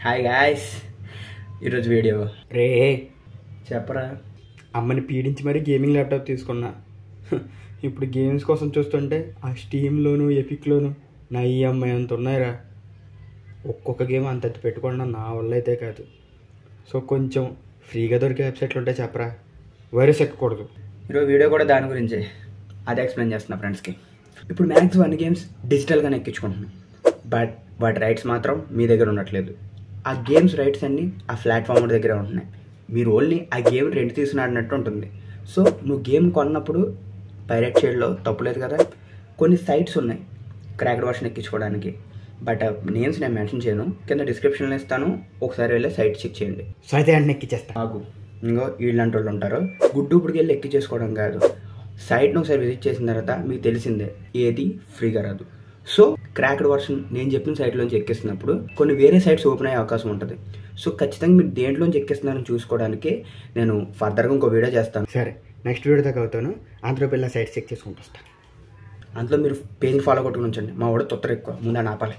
Hi guys, ఈరోజు video రే చెప్పరా. అమ్మని పీడించి మరీ గేమింగ్ ల్యాప్టాప్ తీసుకున్నా. ఇప్పుడు గేమ్స్ కోసం చూస్తుంటే ఆ స్టీమ్లోను ఎపిక్లోను నా ఈఎంఐ అంత ఉన్నాయిరా. ఒక్కొక్క గేమ్ అంత పెట్టుకోవడం నా వల్ల అయితే కాదు. సో కొంచెం ఫ్రీగా దొరికే వెబ్సైట్లు ఉంటే చెప్పరా, వైరస్ ఎక్కకూడదు. ఈరోజు వీడియో కూడా దాని గురించే, అదే ఎక్స్ప్లెయిన్ చేస్తున్నా ఫ్రెండ్స్కి. ఇప్పుడు మ్యాక్స్ అన్ని గేమ్స్ డిజిటల్గానే ఎక్కించుకుంటున్నాం, బట్ వాటి రైట్స్ మాత్రం మీ దగ్గర ఉండట్లేదు. ఆ గేమ్స్ రైట్స్ అన్నీ ఆ ప్లాట్ఫామ్ దగ్గర ఉంటున్నాయి. మీరు ఓన్లీ ఆ గేమ్ రెంట్ తీసుకున్నాడినట్టు ఉంటుంది. సో నువ్వు గేమ్ కొన్నప్పుడు పైరేట్ షేడ్లో తప్పులేదు కదా. కొన్ని సైట్స్ ఉన్నాయి క్రాక్డ్ వర్షన్ ఎక్కించుకోవడానికి, బట్ నేమ్స్ నేను మెన్షన్ చేయను, కింద డిస్క్రిప్షన్లో ఇస్తాను, ఒకసారి వెళ్ళి సైట్ చెక్ చేయండి. సో అయితే అన్నీ ఎక్కిచ్చేస్తా. ఆగు, ఇంకో వీళ్ళంటి వాళ్ళు ఉంటారు, గుడ్డు ఇప్పటికి వెళ్ళి ఎక్కించేసుకోవడం కాదు. సైట్ను ఒకసారి విజిట్ చేసిన తర్వాత మీకు తెలిసిందే ఏది ఫ్రీగా రాదు. సో క్రాక్డ్ వర్షన్ నేను చెప్పిన సైట్లోంచి ఎక్కిస్తున్నప్పుడు కొన్ని వేరే సైట్స్ ఓపెన్ అయ్యే అవకాశం ఉంటుంది. సో ఖచ్చితంగా మీరు దేంట్లోంచి ఎక్కిస్తున్నారని చూసుకోవడానికి నేను ఫర్దర్గా ఇంకో వీడియో చేస్తాను. సరే, నెక్స్ట్ వీడియో దాకా అవుతాను. అందులో పిల్లల సైట్ చెక్ చేసుకుంటూ వస్తాను. అందులో మీరు పేజ్ ఫాలో కొట్టుకుని ఉంచండి. మా వాడు తొత్తర ఎక్కువ, ముందు ఆపాలి.